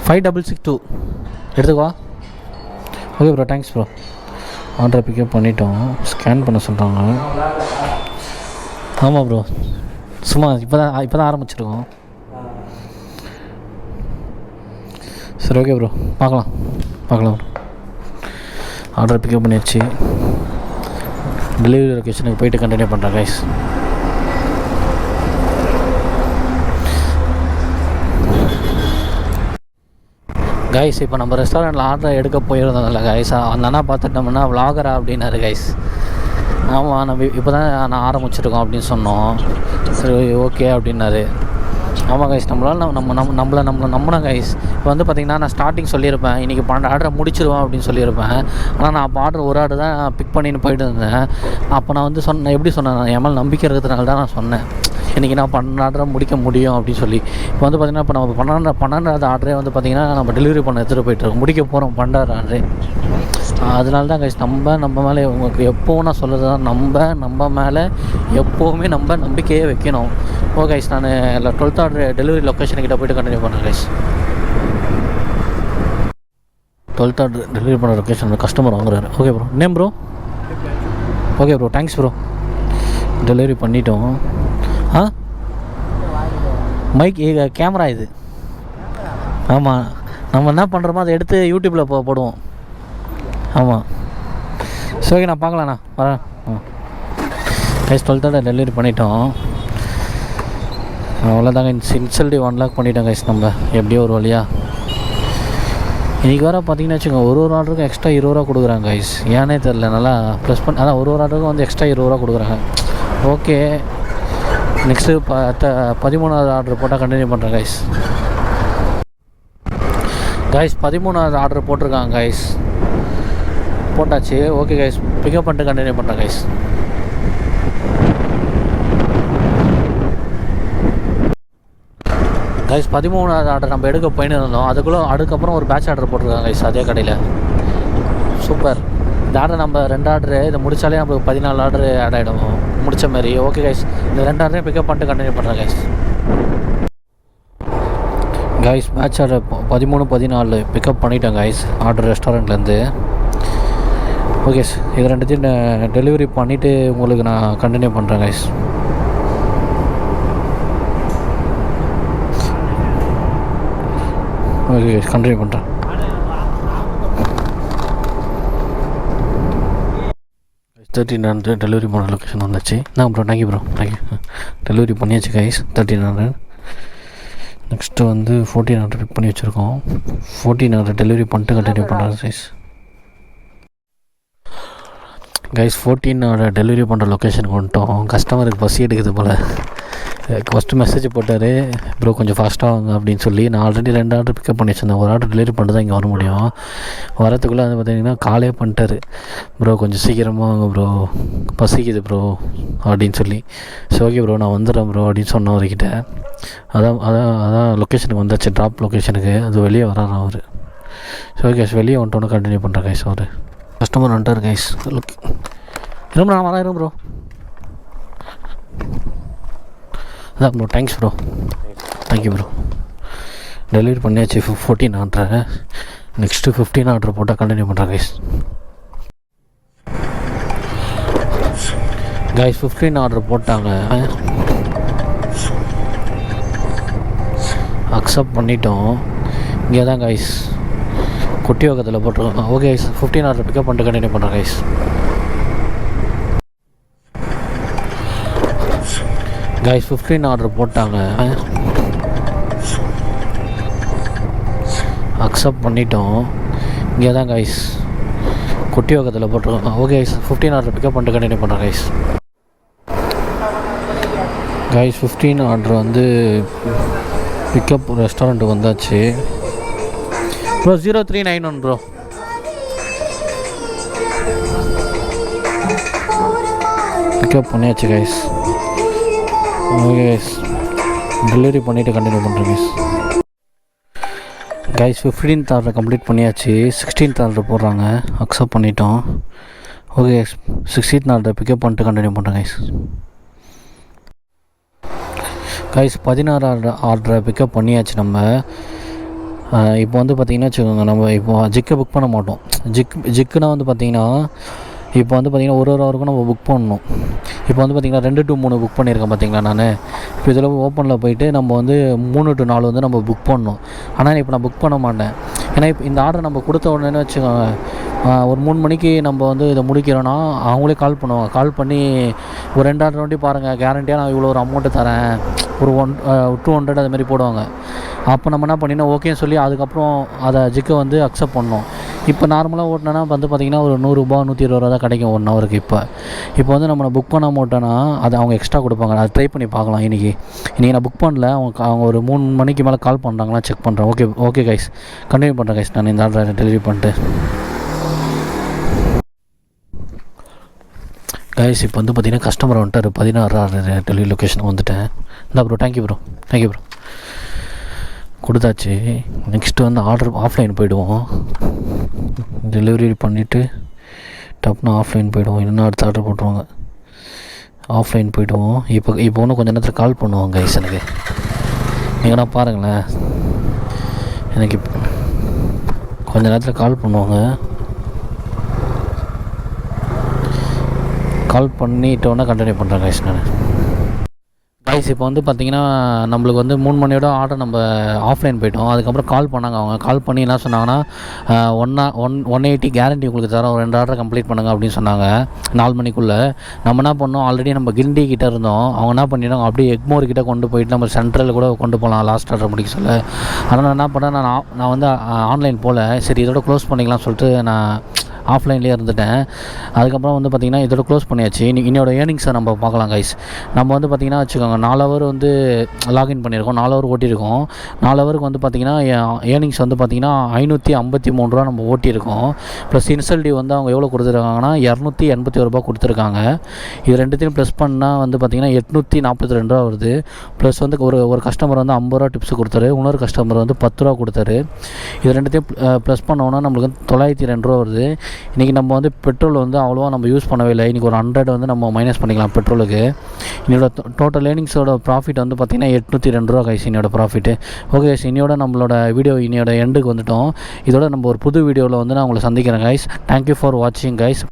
5662 எடுத்துக்கவா? Okay bro, thanks bro. ஆர்டரை பிக்கப் பண்ணிட்டோம், ஸ்கேன் பண்ண சொல்கிறாங்க. ஆமாம் ப்ரோ, சும்மா இப்போ தான் ஆரம்பிச்சிருக்கோம். சரி ஓகே ப்ரோ, பார்க்கலாம் ப்ரோ. ஆர்டரை பிக்கப் பண்ணியாச்சு, டெலிவரி லொக்கேஷனுக்கு போயிட்டு கண்டினியூ பண்ணுறேன் கைஸ். கைஸ் இப்போ நம்ம ரெஸ்டாரண்ட்டில் ஆர்டர் எடுக்க போயிருந்தோம்ல கைஸ், அந்த அண்ணா பார்த்துட்டோம்னா விளாகரா அப்படின்னாரு கைஸ். ஆமாம், நம்ம இப்போ தான் நான் ஆரம்பிச்சிருக்கோம் அப்படின்னு சொன்னோம். சரி ஓகே அப்படின்னாரு. ஆமாம் கைஸ், நம்மளை நம்பினேன் கைஸ். இப்போ வந்து பார்த்திங்கன்னா நான் ஸ்டார்டிங் சொல்லியிருப்பேன், இன்றைக்கி 12 ஆர்டரை முடிச்சிருவேன் அப்படின்னு சொல்லியிருப்பேன். ஆனால் நான் அப்போ ஒரு ஆர்டர் தான் பிக் பண்ணின்னு போயிட்டு இருந்தேன். அப்போ நான் வந்து எப்படி சொன்னேன், என் மேலே நம்பிக்கை இருக்கிறதுனால தான் நான் சொன்னேன் இன்றைக்கி நான் 12 ஆர்டரை முடிக்க முடியும் அப்படின்னு சொல்லி. இப்போ வந்து பார்த்திங்கன்னா இப்போ நம்ம 12வது ஆர்டரே வந்து பார்த்திங்கன்னா நம்ம டெலிவரி பண்ண எடுத்துகிட்டு போயிட்டுருக்கோம், முடிக்க போகிறோம் 12வது ஆர்டரே. அதனால தான் கைஸ் நம்ம மேலே உங்களுக்கு எப்போவும் நான் சொல்கிறது தான், நம்ம மேலே எப்போவுமே நம்ம நம்பிக்கையே வைக்கணும். ஓகே கைஸ், நான் 12th ஆர்டர் டெலிவரி லொக்கேஷன்கிட்ட போய்ட்டு கண்டினியூ பண்ணுறேன் கைஸ். 12th ஆர்டர் டெலிவரி பண்ணுற லொக்கேஷன் கஸ்டமர் வாங்குறாரு. Okay bro, name bro? Okay bro, thanks bro. Delivery பண்ணிட்டோம். மைக் கேமரா இது. ஆமாம், நம்ம என்ன பண்ணுறோமோ அதை எடுத்து யூடியூப்பில் போடுவோம். ஆமாம், சரி ஓகே, நான் பார்க்கலாண்ணா வரேன். கைஸ் 12th ஆர்டர் டெலிவரி பண்ணிட்டோம். அவ்வளோதாங்க, இன்சென்டிவ் 1 lakh பண்ணிட்டோம் கைஸ். நம்ம எப்படியோ ஒரு வழியாக இன்றைக்கி வர பார்த்தீங்கன்னா வச்சுக்கோங்க, ஒரு ஆர்டருக்கும் எக்ஸ்ட்ரா 20 ரூபா கொடுக்குறாங்க கைஸ். ஏன்னே தெரில, நல்லா ப்ளஸ் பண்ணி அதான் ஒரு ஆர்டருக்கும் வந்து எக்ஸ்ட்ரா 20 ரூபா கொடுக்குறாங்க. ஓகே, நெக்ஸ்ட்டு 13வது ஆர்டர் போட்டால் கண்டினியூ பண்ணுறேன் கைஸ். 13வது ஆர்டர் போட்டிருக்காங்க கைஸ், போட்டாச்சு. ஓகே கைஸ், பிக்கப் பண்ணிட்டு கண்டினியூ பண்ணுறேன் கைஸ். கைஸ் 13வது ஆர்டர் நம்ம எடுக்க போயின்னு இருந்தோம், அதுக்குள்ளே அதுக்கப்புறம் ஒரு பேட்ச் ஆர்டர் போட்டிருக்காங்க கைஸ் அதே கடையில். சூப்பர், இந்த ஆர்டர் நம்ம 2 ஆர்டரு இதை முடித்தாலே நம்மளுக்கு 14 ஆர்டரு ஆட் ஆகிடும் முடித்த மாதிரி. ஓகே கைஸ், இந்த 2 ஆர்டரையும் பிக்கப் பண்ணிட்டு கண்டினியூ பண்ணுறேன் guys. Guys batch order 13, 14 pickup பண்ணிட்டேன் கைஸ் ஆர்டர் ரெஸ்டாரண்ட்லேருந்து. ஓகே, இது ரெண்டுத்தையும் டெலிவரி பண்ணிவிட்டு உங்களுக்கு நான் கண்டினியூ பண்ணுறேன் கைஸ். ஓகே கைஸ், கண்டினியூ பண்ணுறேன். டெலிவரி போன லொக்கேஷன் வந்துச்சு. நான் bro thank you bro, thank you. Delivery பண்ணியாச்சு கைஸ் 1300. நெக்ஸ்ட்டு வந்து 1400 பிக் பண்ணி வச்சுருக்கோம். 1400 டெலிவரி பண்ணிட்டு கண்டினியூ பண்ணுறேன் கைஸ். 1400 டெலிவரி பண்ணுற லொக்கேஷனுக்கு வந்துட்டோம். கஸ்டமருக்கு பசி எடுக்குது போல். ஃபஸ்ட்டு மெசேஜ் போட்டார், ப்ரோ கொஞ்சம் ஃபாஸ்ட்டாக வாங்க அப்படின்னு சொல்லி. நான் ஆல்ரெடி 2 ஆர்டர் பிக்கப் பண்ணி வச்சுருந்தேன். ஒரு ஆர்டர் டெலிவரி பண்ணிட்டு தான் இங்கே வர முடியும். வரத்துக்குள்ளே வந்து பார்த்திங்கன்னா காலே பண்ணிட்டார், ப்ரோ கொஞ்சம் சீக்கிரமாக வாங்க ப்ரோ, பசிக்குது ப்ரோ அப்படின்னு சொல்லி. ஸோ ஓகே ப்ரோ நான் வந்துடுறேன் ப்ரோ அப்படின்னு சொன்னேன் அவர்கிட்ட. அதான் லொக்கேஷனுக்கு வந்தாச்சு, ட்ராப் லொக்கேஷனுக்கு. அது வெளியே வராரு அவர். ஸோ ஓகே வெளியே வந்துட்டோன்னு கண்டினியூ பண்ணுறேன் கைஸ். அவர் கஸ்டமர் வந்துட்டார் கைஸ். இரும்பு நான் வரேன் ப்ரோ. அதான் bro, thanks bro, thank you bro. Delivery பண்ணியாச்சு 14 ஆர்டரை. நெக்ஸ்ட்டு 15 ஆர்டர் போட்டால் கண்டினியூ பண்ணுறேன் கைஸ். 15 ஆர்டர் போட்டாங்க, அக்செப்ட் பண்ணிட்டோம். இங்கே தான் கைஸ் குட்டி வகத்தில் போட்டிருக்கோம். ஓகே கைஸ், 15 ஆர்டர் பிக்கப் பண்ணிட்டு கண்டினியூ பண்ணுறேன் கைஸ். கைஸ் 15 ஆர்டர் போட்டாங்க, அக்செப்ட் பண்ணிட்டோம். இங்கே தான் கைஸ் குட்டி வகத்தில் போட்டிருக்கோம். ஓகே கைஸ், 15 ஆர்டர் பிக்கப் பண்ணிட்டு கண்டினியூ பண்ணுறேன் கைஸ். 15 ஆர்டர் வந்து பிக்கப் ரெஸ்டாரண்ட்டு வந்தாச்சு ப்ரோ. 0391 ப்ரோ. பிக்கப் பண்ணியாச்சு கைஸ். ஓகே கைஸ், டெலிவரி பண்ணிவிட்டு கண்டினியூ பண்ணுறேன் கைஸ். 15th ஆர்டர் கம்ப்ளீட் பண்ணியாச்சு. 16th ஆர்டர் போடுறாங்க, அக்செப்ட் பண்ணிட்டோம். Okay guys, 16th order pickup பண்ணிட்டு கண்டினியூ பண்ணுறேன் கைஸ். 16 ஆர்டரை பிக்கப் பண்ணியாச்சு நம்ம. இப்போ வந்து பார்த்திங்கன்னா வச்சுக்கோங்க, நம்ம இப்போ ஜிக்கை புக் பண்ண மாட்டோம். ஜிக்குனா வந்து பார்த்திங்கன்னா இப்போ வந்து பார்த்திங்கன்னா ஒரு ஹவருக்கும் நம்ம புக் பண்ணணும். இப்போ வந்து பார்த்திங்கன்னா 2 to 3 புக் பண்ணியிருக்கேன் பார்த்திங்களா நான். இப்போ இதில் ஓப்பனில் போயிட்டு நம்ம வந்து 3 to 4 வந்து நம்ம புக் பண்ணணும். ஆனால் இப்போ நான் புக் பண்ண மாட்டேன். ஏன்னா இப்போ இந்த ஆர்டர் நம்ம கொடுத்த உடனே வச்சுக்கோங்க, ஒரு 3 மணிக்கு நம்ம வந்து இதை முடிக்கிறோன்னா அவங்களே கால் பண்ணுவாங்க. கால் பண்ணி ஒரு 2 ஆர்டர் வண்டி பாருங்கள், கேரண்டியாக நான் இவ்வளோ ஒரு அமௌண்ட்டு தரேன், ஒரு 200 அது மாதிரி போடுவாங்க. அப்போ நம்ம என்ன பண்ணினா ஓகேன்னு சொல்லி அதுக்கப்புறம் அதை ஜிக்கை வந்து அக்செப்ட் பண்ணோம். இப்போ நார்மலாக ஓட்டினா வந்து பார்த்திங்கன்னா ஒரு 100 ரூபா 120 ரூபா தான் கிடைக்கும் 1 ஹவருக்கு. இப்போ வந்து நம்ம புக் பண்ண மாட்டோன்னா அது அவங்க எக்ஸ்ட்ரா கொடுப்பாங்க. அதை ட்ரை பண்ணி பார்க்கலாம். இன்றைக்கி நான் புக் பண்ணல, அவங்க ஒரு 3 மணிக்கு மேலே கால் பண்ணுறாங்களா செக் பண்ணுறேன். ஓகே கைஸ், கண்டினியூ பண்ணுறேன் கைஸ். நான் இந்த ஆர்டரை டெலிவரி பண்ணிட்டு கைஸ் இப்போ வந்து பார்த்திங்கன்னா கஸ்டமர் வந்துட்டார். 16 ஆர்டர் டெலிவரி லொக்கேஷனுக்கு வந்துட்டேன். இந்த bro, thank you bro, thank you bro. கொடுத்தாச்சு. நெக்ஸ்ட்டு வந்து ஆர்டர் ஆஃப்லைன் போய்டுவோம். டெலிவரி பண்ணிவிட்டு டப்னு ஆஃப்லைன் போய்டுவோம். இல்லைன்னா அடுத்த ஆர்டர் போட்டுருவாங்க. ஆஃப்லைன் போய்டுவோம். இப்போ ஒன்றும் கொஞ்சம் நேரத்தில் கால் பண்ணுவாங்க கைஸ் எனக்கு. நீங்கள்னா பாருங்களேன், எனக்கு கொஞ்சம் நேரத்தில் கால் பண்ணுவாங்க. கால் பண்ணிட்டோன்னா கண்டினியூ பண்ணுறேன் கைஸ் நான். கைஸ் இப்போ வந்து பார்த்திங்கன்னா நம்மளுக்கு வந்து 3 மணியோட ஆர்டர் நம்ம ஆஃப்லைன் போய்ட்டோம். அதுக்கப்புறம் கால் பண்ணாங்க. அவங்க கால் பண்ணி என்ன சொன்னாங்கன்னா 180 கேரண்டி உங்களுக்கு தரோம், 2 ஆர்டர் கம்ப்ளீட் பண்ணுங்கள் அப்படின்னு சொன்னாங்க 4 மணிக்குள்ளே. நம்ம என்ன பண்ணோம், ஆல்ரெடி நம்ம கிண்டி கிட்டே இருந்தோம். அவங்க என்ன பண்ணிட்டாங்க, அப்படியே எக்மோர் கிட்டே கொண்டு போயிட்டு நம்ம சென்ட்ரலில் கூட கொண்டு போகலாம் லாஸ்ட் ஆர்டர் முடிக்க சொல்ல. அதனால் என்ன பண்ணேன், நான் வந்து ஆன்லைன் போல் சரி இதோட க்ளோஸ் பண்ணிக்கலாம் சொல்லிட்டு நான் ஆஃப்லைன்லேயே இருந்துட்டேன். அதுக்கப்புறம் வந்து பார்த்திங்கன்னா இதோட க்ளோஸ் பண்ணியாச்சு. இன்னோட ஏர்னிங்ஸை நம்ம பார்க்கலாம் கைஸ். நம்ம வந்து பார்த்திங்கன்னா வச்சுக்கோங்க 4 ஹவர் வந்து லாகின் பண்ணியிருக்கோம், 4 ஹவர் ஓட்டியிருக்கோம். 4 ஹவருக்கு வந்து பார்த்திங்கன்னா ஏர்னிங்ஸ் வந்து பார்த்திங்கன்னா 583 ரூபா நம்ம ஓட்டியிருக்கோம். ப்ளஸ் இன்சென்டிவ் வந்து அவங்க எவ்வளோ கொடுத்துருக்காங்கன்னா 281 ரூபா கொடுத்துருக்காங்க. இது ரெண்டுத்தையும் ப்ளஸ் பண்ணால் வந்து பார்த்திங்கன்னா 842 ரூபா வருது. ப்ளஸ் வந்து ஒரு கஸ்டமர் வந்து 50 ரூபா டிப்ஸ் கொடுத்தாரு, இன்னொரு கஸ்டமர் வந்து 10 ரூபா கொடுத்தாரு. இது ரெண்டுத்தையும் ப்ளஸ் பண்ணோன்னா நம்மளுக்கு வந்து 902 ரூபா வருது. இன்றைக்கி நம்ம வந்து பெட்ரோல் வந்து அவ்வளோவா நம்ம யூஸ் பண்ணவே இல்லை. இன்றைக்கி ஒரு 100 வந்து நம்ம மைனஸ் பண்ணிக்கலாம் பெட்ரோலுக்கு. என்னோட டோட்டல் ஏர்னிங்ஸோட ப்ராஃபிட் வந்து பார்த்திங்கன்னா 802 ரூபா கைஸ் என்னோட ப்ராஃபிட்டு. ஓகே கைஸ், இன்னையோட நம்மளோட வீடியோ இன்னையோட எண்டுக்கு வந்துட்டோம். இதோட நம்ம ஒரு புது வீடியோவில் வந்து நான் உங்களை சந்திக்கிறேன் கைஸ். தேங்க்யூ ஃபார் வாட்சிங் கைஸ்.